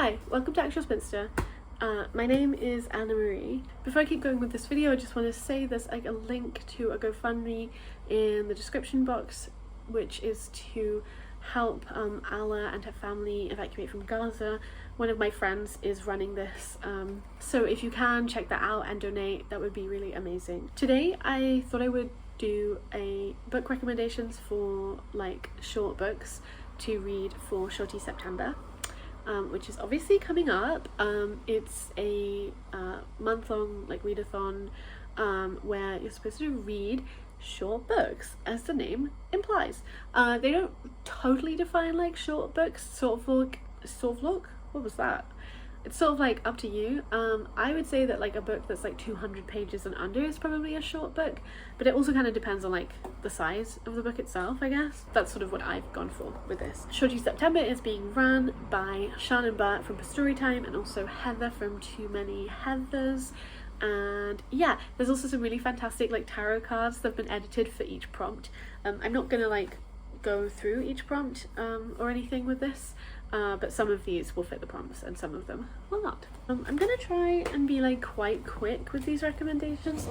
Hi, welcome to Actual Spinster. My name is Anna Marie. Before I keep going with this video, I just want to say there's like a link to a GoFundMe in the description box, which is to help Ala and her family evacuate from Gaza. One of my friends is running this, so if you can check that out and donate, that would be really amazing. Today I thought I would do a book recommendations for like short books to read for Shorty September, which is obviously coming up. It's a month-long like readathon where you're supposed to read short books, as the name implies. They don't totally define like short books, sort of look, what was that? It's sort of like up to you. I would say that like a book that's like 200 pages and under is probably a short book, but it also kind of depends on like the size of the book itself, I guess. That's sort of what I've gone for with this. Shorty September is being run by Sean and Bart from Storytime and also Heather from Too Many Heathers. And yeah, there's also some really fantastic like tarot cards that have been edited for each prompt. I'm not gonna like go through each prompt or anything with this, but some of these will fit the prompts and some of them will not. I'm gonna try and be like quite quick with these recommendations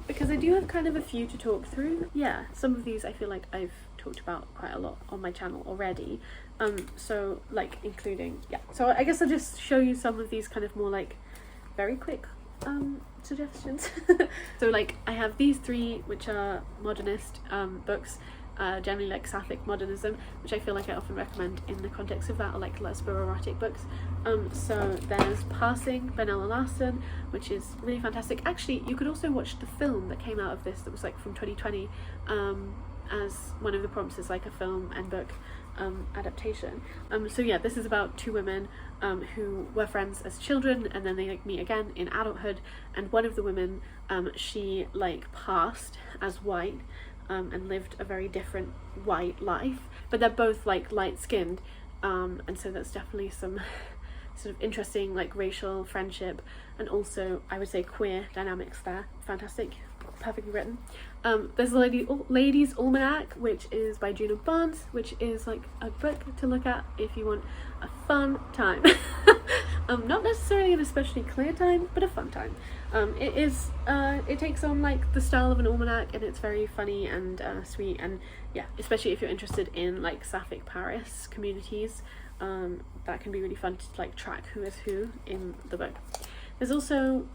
because I do have kind of a few to talk through. Yeah, some of these I feel like I've talked about quite a lot on my channel already, so like including, yeah, so I guess I'll just show you some of these kind of more like very quick suggestions. So like I have these three which are modernist books, generally like sapphic modernism, which I feel like I often recommend in the context of that, or like lesbo erotic books. So there's Passing by Nella Larson, which is really fantastic. Actually, you could also watch the film that came out of this that was like from 2020, as one of the prompts is like a film and book adaptation. So yeah, this is about two women who were friends as children and then they like meet again in adulthood, and one of the women she like passed as white and lived a very different white life, but they're both like light-skinned, and so that's definitely some sort of interesting like racial friendship and also I would say queer dynamics there. Fantastic, perfectly written. There's the Ladies Almanac, which is by Juna Barnes, which is like a book to look at if you want a fun time. Not necessarily an especially clear time, but a fun time. It takes on like the style of an almanac and it's very funny and sweet, and yeah, especially if you're interested in like sapphic Paris communities, that can be really fun to like track who is who in the book. There's also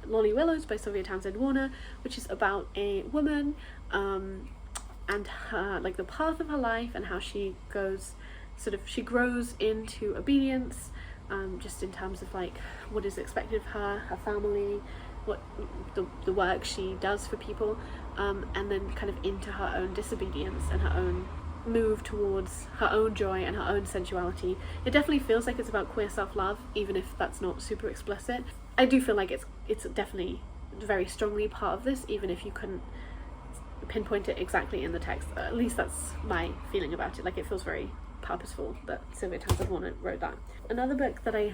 Lolly Willows by Sylvia Townsend Warner, which is about a woman and her like the path of her life and how she goes she grows into obedience, just in terms of like what is expected of her, her family, what the work she does for people, and then kind of into her own disobedience and her own move towards her own joy and her own sensuality. It definitely feels like it's about queer self-love, even if that's not super explicit. I do feel like it's definitely very strongly part of this, even if you couldn't pinpoint it exactly in the text. At least that's my feeling about it. Like it feels very purposeful that Sylvia Townsend Warner wrote that. Another book that I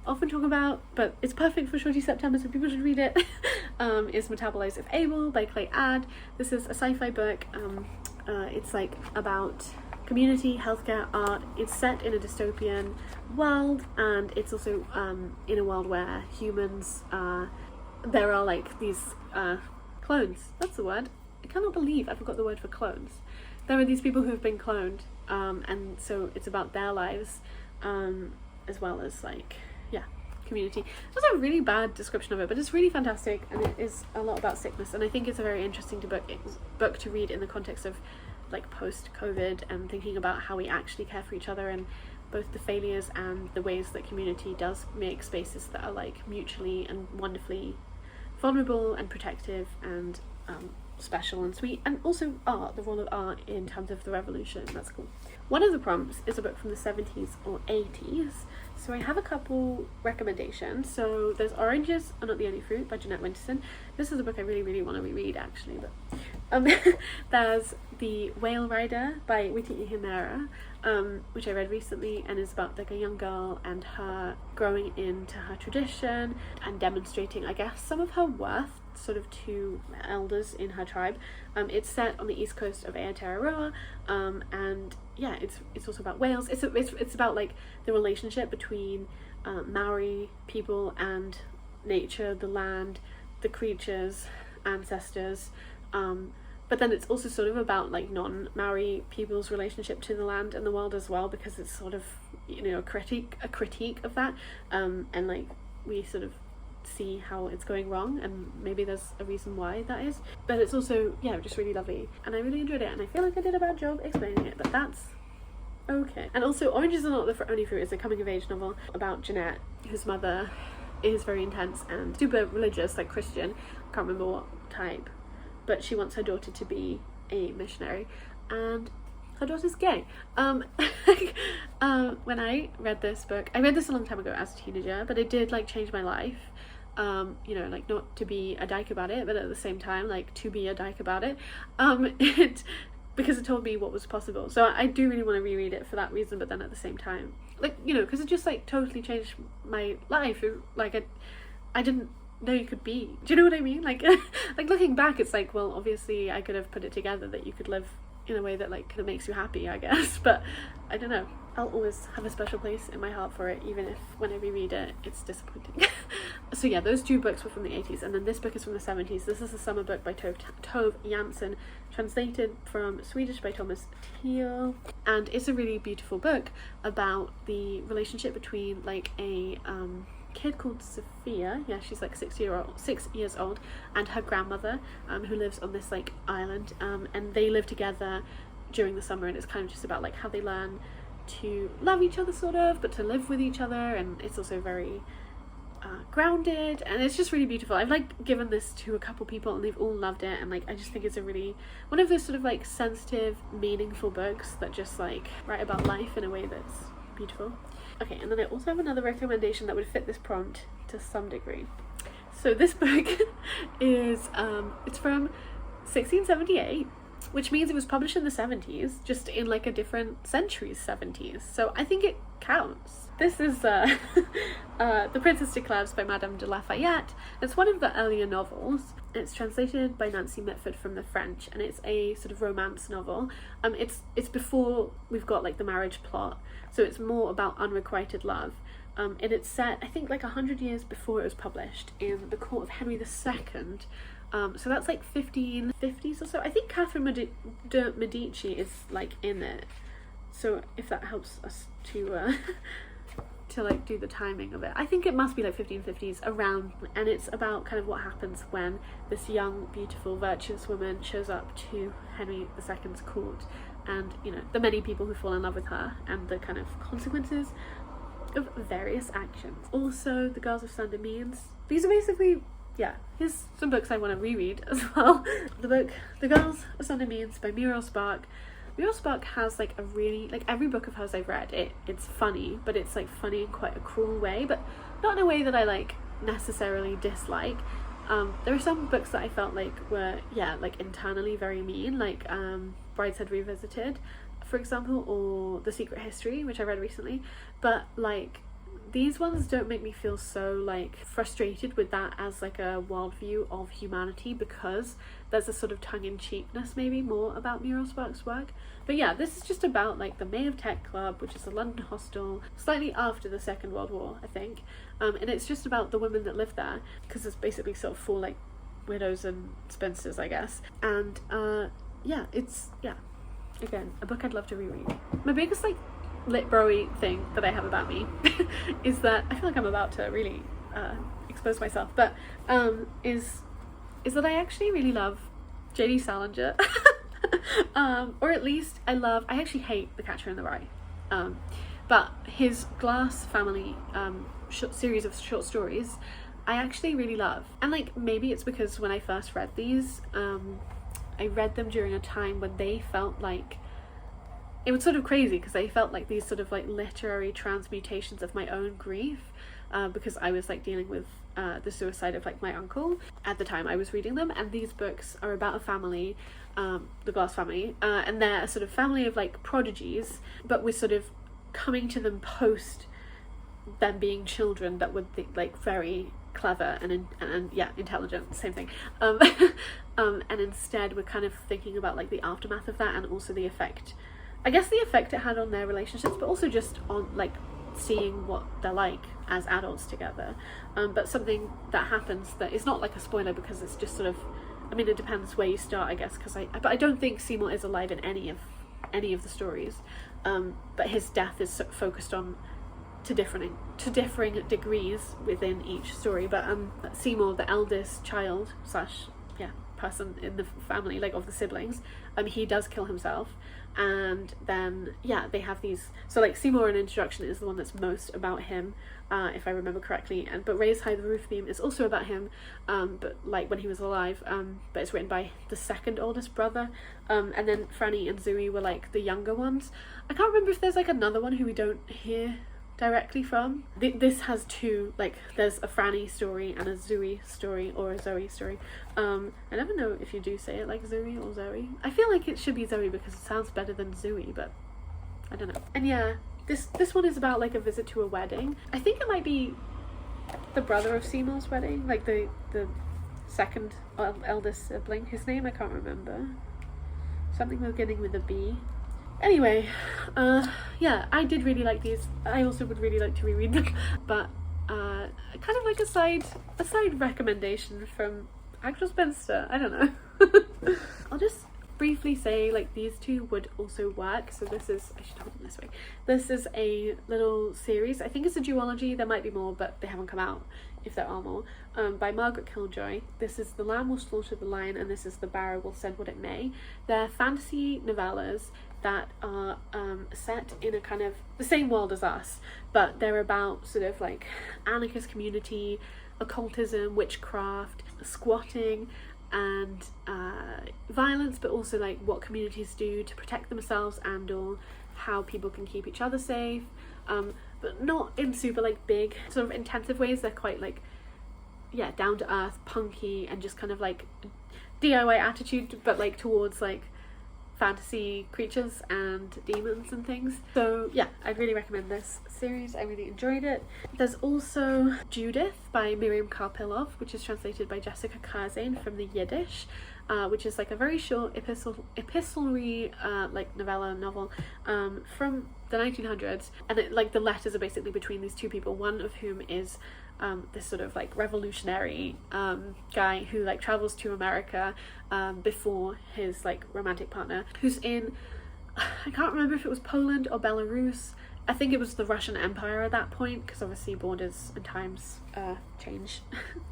often talk about, but it's perfect for Shorty September, so people should read it, is Metabolize If Able by Clay Add. This is a sci-fi book. It's like about community, healthcare, art. It's set in a dystopian world, and it's also in a world where humans, there are like these clones. That's the word. I cannot believe I forgot the word for clones. There are these people who have been cloned, and so it's about their lives, as well as like, yeah, community. That's a really bad description of it, but it's really fantastic, and it is a lot about sickness, and I think it's a very interesting book to read in the context of like post-COVID and thinking about how we actually care for each other, and both the failures and the ways that community does make spaces that are like mutually and wonderfully vulnerable and protective and special and sweet, and also art, the role of art in terms of the revolution. That's cool. One of the prompts is a book from the 70s or 80s, so I have a couple recommendations. So there's Oranges Are Not the Only Fruit by Jeanette Winterson. This is a book I really want to reread actually, but there's The Whale Rider by Witi Ihimera, which I read recently, and is about like a young girl and her growing into her tradition and demonstrating, I guess, some of her worth sort of to elders in her tribe. It's set on the east coast of Aotearoa, and yeah, it's also about Wales. It's about like the relationship between Maori people and nature, the land, the creatures, ancestors, but then it's also sort of about like non-Maori people's relationship to the land and the world as well, because it's sort of, you know, a critique of that, and like we sort of see how it's going wrong, and maybe there's a reason why that is, but it's also, yeah, just really lovely, and I really enjoyed it, and I feel like I did a bad job explaining it, but that's okay. And also, Oranges Are Not the Only Fruit is a coming of age novel about Jeanette, whose mother is very intense and super religious, like Christian, I can't remember what type, but she wants her daughter to be a missionary, and her daughter's gay. When I read this book, I read this a long time ago as a teenager, but it did like change my life. You know, like not to be a dyke about it, but at the same time, like to be a dyke about it. Because it told me what was possible. So I do really want to reread it for that reason, but then at the same time, like, you know, because it just like totally changed my life. Like I didn't know you could be. Do you know what I mean? Like, like looking back, it's like, well, obviously I could have put it together that you could live in a way that like kind of makes you happy, I guess, but I don't know. I'll always have a special place in my heart for it, even if when I reread it it's disappointing. So yeah, those two books were from the 80s, and then this book is from the 70s. This is a summer book by Tove Jansson, translated from Swedish by Thomas Thiel, and it's a really beautiful book about the relationship between like a kid called Sophia, yeah, she's like 6 years old, and her grandmother, who lives on this like island, and they live together during the summer, and it's kind of just about like how they learn to love each other sort of, but to live with each other, and it's also very grounded, and it's just really beautiful. I've like given this to a couple people and they've all loved it, and like I just think it's a really one of those sort of like sensitive, meaningful books that just like write about life in a way that's beautiful. Okay, and then I also have another recommendation that would fit this prompt to some degree. So this book is it's from 1678, which means it was published in the 70s, just in like a different century's 70s. So I think it counts. This is The Princess de Cleves by Madame de Lafayette. It's one of the earlier novels. It's translated by Nancy Mitford from the French, and it's a sort of romance novel. It's before we've got like the marriage plot, so it's more about unrequited love. And it's set, I think, like 100 years before it was published, in the court of Henry II. So that's like 1550s or so. I think Catherine de Medici is like in it. So if that helps us to to like do the timing of it, I think it must be like 1550s around, and it's about kind of what happens when this young, beautiful, virtuous woman shows up to Henry II's court, and you know, the many people who fall in love with her, and the kind of consequences of various actions. Also, The Girls of St. Amiens. These are basically, yeah, here's some books I want to reread as well. The book The Girls of St. Amiens by Muriel Spark. Muriel Spark has like a really, like every book of hers I've read, it's funny, but it's like funny in quite a cruel way, but not in a way that I like necessarily dislike. There are some books that I felt like were, yeah, like internally very mean, like Brideshead Revisited, for example, or The Secret History, which I read recently, but like these ones don't make me feel so like frustrated with that as like a worldview of humanity, because there's a sort of tongue-in-cheekness maybe more about Muriel Spark's work. But yeah, this is just about like the May of Tech Club, which is a London hostel slightly after the Second World War, I think, and it's just about the women that live there, because it's basically sort of for like widows and spinsters, I guess. And yeah, it's, yeah, again, a book I'd love to reread. My biggest like lit bro-y thing that I have about me is that I feel like I'm about to really expose myself, but is that I actually really love J.D. Salinger. Or at least I actually hate The Catcher in the Rye, but his Glass Family series of short stories I actually really love. And like maybe it's because when I first read these, I read them during a time when they felt like, it was sort of crazy because they felt like these sort of like literary transmutations of my own grief. because I was like dealing with the suicide of like my uncle at the time I was reading them. And these books are about a family, the Glass family, and they're a sort of family of like prodigies, but we're sort of coming to them post them being children that would think like very clever and yeah, intelligent, same thing. And instead we're kind of thinking about like the aftermath of that, and also the effect, I guess the effect it had on their relationships, but also just on like seeing what they're like as adults together. But something that happens that is not like a spoiler, because it's just sort of, I mean, it depends where you start, I guess, but I don't think Seymour is alive in any of the stories, but his death is focused on to differing degrees within each story. But Seymour, the eldest child / person in the family, like of the siblings, he does kill himself. And then they have these, so like Seymour in Introduction is the one that's most about him, if I remember correctly, but Raise High the Roof Beam is also about him, but like when he was alive, but it's written by the second oldest brother, and then Franny and Zooey were like the younger ones. I can't remember if there's like another one who we don't hear directly from. This has two, like there's a Franny story and a Zooey story, or a Zoe story. I never know if you do say it like Zooey or Zoe. I feel like it should be Zoe because it sounds better than Zooey, but I don't know. And yeah, this one is about like a visit to a wedding. I think it might be the brother of Seymour's wedding, like the second eldest sibling. His name I can't remember. Something beginning with a B. Anyway, I did really like these. I also would really like to reread them, but kind of like a side recommendation from Actual Spinster. I don't know. I'll just briefly say like these two would also work. So this is, I should hold them this way. This is a little series. I think it's a duology. There might be more, but they haven't come out, if there are more, by Margaret Killjoy. This is The Lamb Will Slaughter the Lion, and this is The Barrow Will Send What It May. They're fantasy novellas that are set in a kind of the same world as us, but they're about sort of like anarchist community, occultism, witchcraft, squatting, and violence, but also like what communities do to protect themselves and or how people can keep each other safe, but not in super like big sort of intensive ways. They're quite like down to earth, punky, and just kind of like DIY attitude, but like towards like fantasy creatures and demons and things. So yeah, I'd really recommend this series. I really enjoyed it. There's also Judith by Miriam Karpilov, which is translated by Jessica Karzane from the Yiddish, which is like a very short epistolary like novel from the 1900s, and it, like the letters are basically between these two people, one of whom is this sort of like revolutionary guy who like travels to America before his like romantic partner, who's in, I can't remember if it was Poland or Belarus. I think it was the Russian Empire at that point, because obviously borders and times change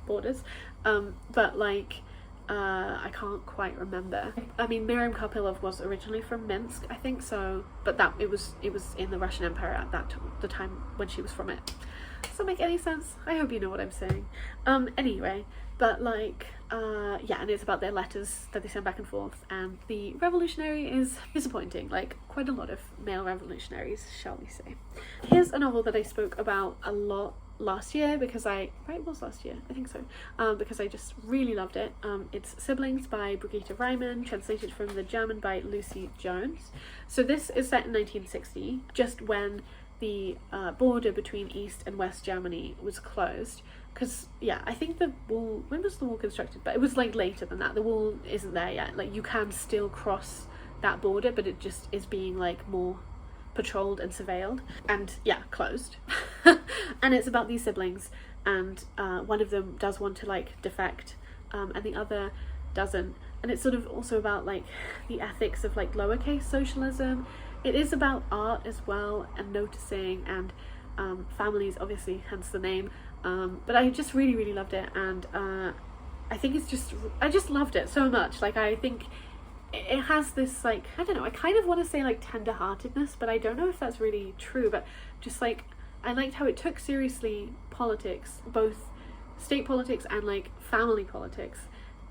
borders, but like I can't quite remember. I mean, Miriam Karpilov was originally from Minsk, I think so, but that it was in the Russian Empire at the time when she was from it. Does that make any sense? I hope you know what I'm saying. Anyway, but like and it's about their letters that they send back and forth, and the revolutionary is disappointing, like quite a lot of male revolutionaries, shall we say. Here's a novel that I spoke about a lot last year, because it was last year, I think so, because I just really loved it. It's Siblings by Brigitte Reimann, translated from the German by Lucy Jones. So this is set in 1960, just when the border between East and West Germany was closed, because I think the wall, when was the wall constructed? But it was like later than that. The wall isn't there yet. Like you can still cross that border, but it just is being like more patrolled and surveilled, and closed. And it's about these siblings, and one of them does want to like defect, and the other doesn't. And it's sort of also about like the ethics of like lowercase socialism. It is about art as well, and noticing, and families, obviously, hence the name. But I just really, really loved it, and I think I just loved it so much. Like, I think it has this, like, I don't know, I kind of want to say, like, tender-heartedness, but I don't know if that's really true, but just, like, I liked how it took seriously politics, both state politics and, like, family politics,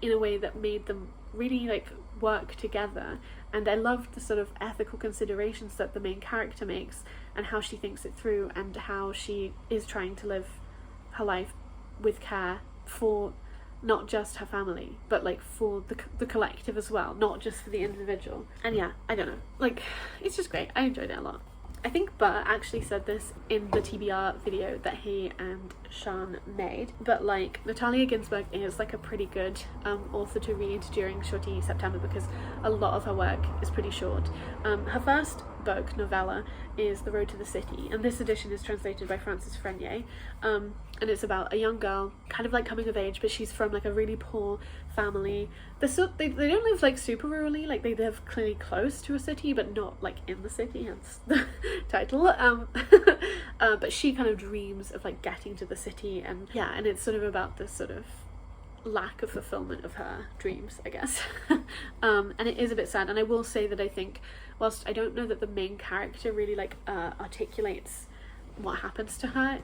in a way that made them really, like, work together. And I loved the sort of ethical considerations that the main character makes, and how she thinks it through, and how she is trying to live her life with care for not just her family, but like for the collective as well, not just for the individual. And yeah, I don't know, like, it's just great. I enjoyed it a lot. I think Bert actually said this in the TBR video that he and Sean made, but like, Natalia Ginzburg is like a pretty good author to read during Shorty September because a lot of her work is pretty short. Her first book, novella, is The Road to the City, and this edition is translated by Frances Frenier, and it's about a young girl, kind of like coming of age, but she's from like a really poor family. They don't live like super rurally, like they live clearly close to a city, but not like in the city, hence the title. But she kind of dreams of like getting to the city, and yeah, and it's sort of about this sort of lack of fulfillment of her dreams, I guess. And it is a bit sad, and I will say that I think, whilst I don't know that the main character really like articulates what happens to her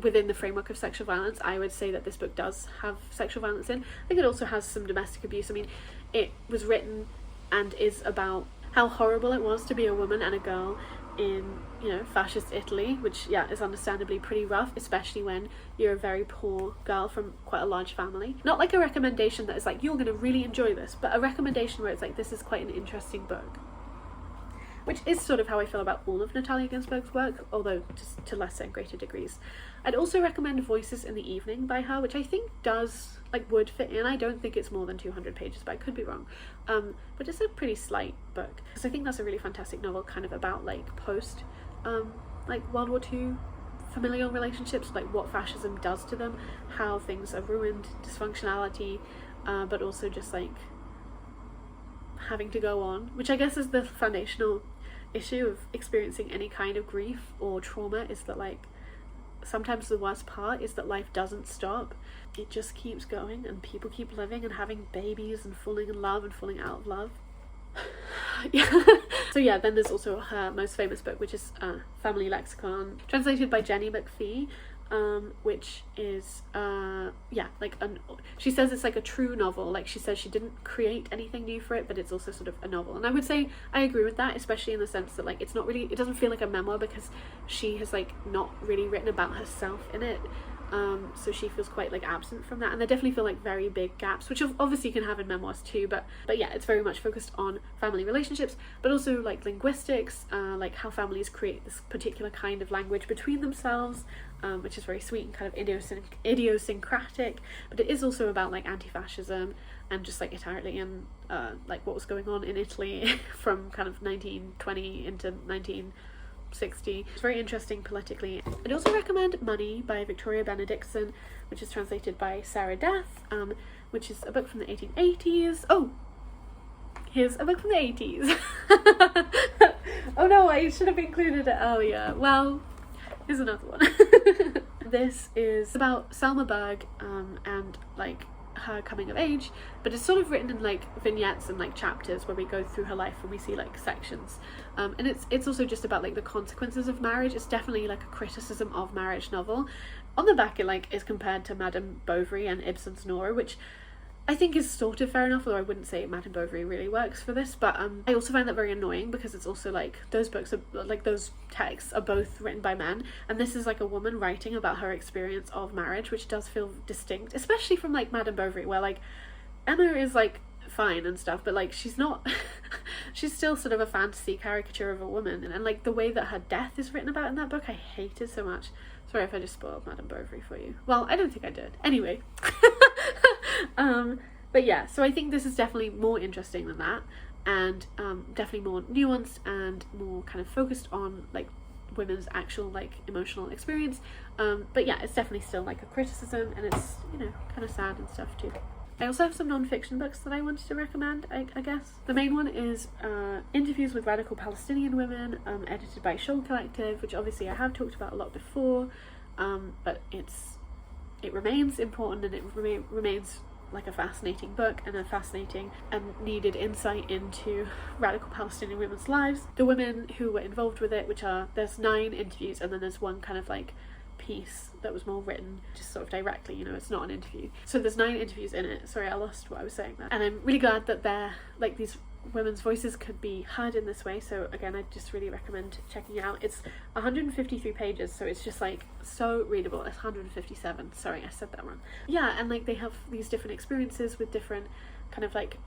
within the framework of sexual violence, I would say that this book does have sexual violence in. I think it also has some domestic abuse. I mean, it was written and is about how horrible it was to be a woman and a girl in, you know, fascist Italy, which, yeah, is understandably pretty rough, especially when you're a very poor girl from quite a large family. Not like a recommendation that is like, you're going to really enjoy this, but a recommendation where it's like, this is quite an interesting book. Which is sort of how I feel about all of Natalia Ginzburg's work, although just to lesser and greater degrees. I'd also recommend Voices in the Evening by her, which I think would fit in. I don't think it's more than 200 pages, but I could be wrong. But it's a pretty slight book, because I think that's a really fantastic novel, kind of about like post like World War II familial relationships, like what fascism does to them, how things are ruined, dysfunctionality, but also just like having to go on, which I guess is the foundational issue of experiencing any kind of grief or trauma, is that like sometimes the worst part is that life doesn't stop. It just keeps going, and people keep living and having babies and falling in love and falling out of love. Yeah. So yeah, then there's also her most famous book, which is Family Lexicon, translated by Jenny McPhee, which is she says it's like a true novel. Like, she says she didn't create anything new for it, but it's also sort of a novel, and I would say I agree with that, especially in the sense that like it doesn't feel like a memoir, because she has like not really written about herself in it. So she feels quite like absent from that, and there definitely feel like very big gaps, which obviously you can have in memoirs too, but yeah, it's very much focused on family relationships, but also like linguistics, like how families create this particular kind of language between themselves, which is very sweet and kind of idiosyncratic, but it is also about like anti-fascism and just like Italian, like what was going on in Italy from kind of 1920 into 1960. It's very interesting politically. I'd also recommend Money by Victoria Benedictson, which is translated by Sarah Death, which is a book from the 1880s. Oh, here's a book from the 80s. Oh no, I should have included it earlier. Well, here's another one. This is about Selma Berg, and like her coming of age, but it's sort of written in like vignettes and like chapters where we go through her life and we see like sections, and it's also just about like the consequences of marriage. It's definitely like a criticism of marriage novel. On the back it like is compared to Madame Bovary and Ibsen's Nora, which I think is sort of fair enough, although I wouldn't say Madame Bovary really works for this. But I also find that very annoying, because it's also like those books are like, those texts are both written by men, and this is like a woman writing about her experience of marriage, which does feel distinct, especially from like Madame Bovary, where like Emma is like fine and stuff, but like she's not she's still sort of a fantasy caricature of a woman, and like the way that her death is written about in that book I hated so much. Sorry if I just spoiled Madame Bovary for you. Well, I don't think I did. Anyway. But yeah, so I think this is definitely more interesting than that, and definitely more nuanced and more kind of focused on like women's actual like emotional experience. But yeah, it's definitely still like a criticism, and it's, you know, kind of sad and stuff too. I also have some non-fiction books that I wanted to recommend, I guess. The main one is Interviews with Radical Palestinian Women, edited by Shoal Collective, which obviously I have talked about a lot before, but it remains important, and it remains like a fascinating book, and a fascinating and needed insight into radical Palestinian women's lives. The women who were involved with it, there's 9 interviews, and then there's one kind of like piece that was more written just sort of directly, you know, it's not an interview. So there's 9 interviews in it. Sorry, I lost what I was saying there. And I'm really glad that they're like these women's voices could be heard in this way. So again, I just really recommend checking it out. It's 153 pages, so it's just like so readable. It's 157, sorry, I said that wrong. Yeah, and like they have these different experiences with different kind of like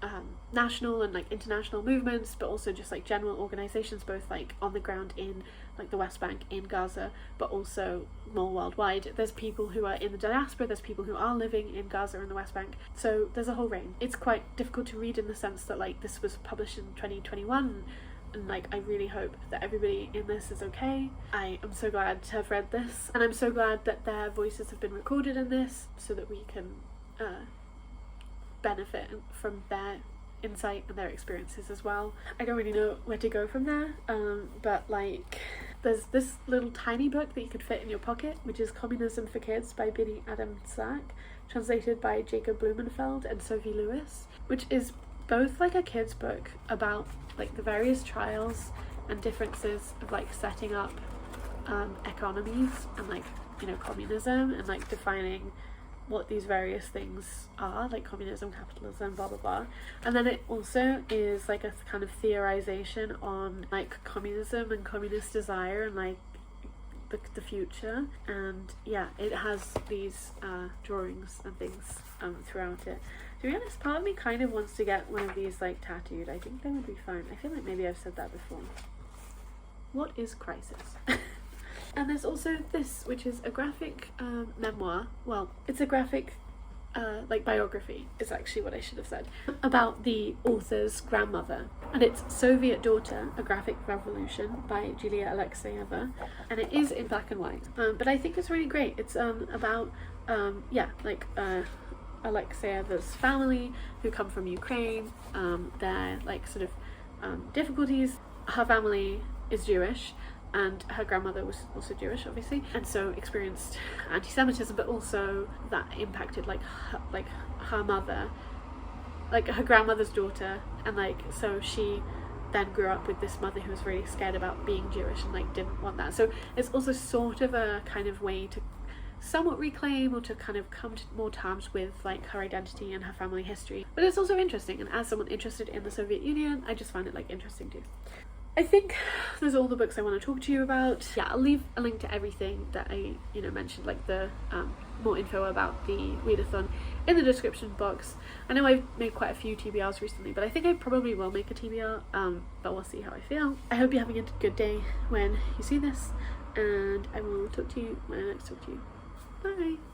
national and like international movements, but also just like general organizations, both like on the ground in like the West Bank, in Gaza, but also more worldwide. There's people who are in the diaspora, there's people who are living in Gaza and the West Bank, so there's a whole range. It's quite difficult to read in the sense that like this was published in 2021, and like I really hope that everybody in this is okay. I am so glad to have read this, and I'm so glad that their voices have been recorded in this so that we can benefit from their insight and their experiences as well. I don't really know where to go from there, but like there's this little tiny book that you could fit in your pocket, which is Communism for Kids by Billy Adam Slack, translated by Jacob Blumenfeld and Sophie Lewis, which is both like a kid's book about like the various trials and differences of like setting up economies and like, you know, communism, and like defining what these various things are, like communism, capitalism, blah blah blah. And then it also is like a kind of theorization on like communism and communist desire and like the future. And yeah, it has these drawings and things throughout it. To be honest, part of me kind of wants to get one of these like tattooed. I think they would be fun. I feel like maybe I've said that before. What is crisis? And there's also this, which is a graphic memoir. Well, it's a graphic like biography is actually what I should have said, about the author's grandmother, and it's Soviet Daughter, A Graphic Revolution by Julia Alexeyeva, and it is in black and white, but I think it's really great. It's about Alexeyeva's family who come from Ukraine, their like sort of difficulties. Her family is Jewish, and her grandmother was also Jewish, obviously, and so experienced anti-Semitism, but also that impacted like her mother, like her grandmother's daughter, and like so she then grew up with this mother who was really scared about being Jewish and like didn't want that. So it's also sort of a kind of way to somewhat reclaim or to kind of come to more terms with like her identity and her family history. But it's also interesting, and as someone interested in the Soviet Union, I just find it like interesting too. I think those are all the books I want to talk to you about. Yeah, I'll leave a link to everything that I, you know, mentioned, like the more info about the readathon in the description box. I know I've made quite a few TBRs recently, but I think I probably will make a TBR, but we'll see how I feel. I hope you're having a good day when you see this, and I will talk to you when I next talk to you. Bye!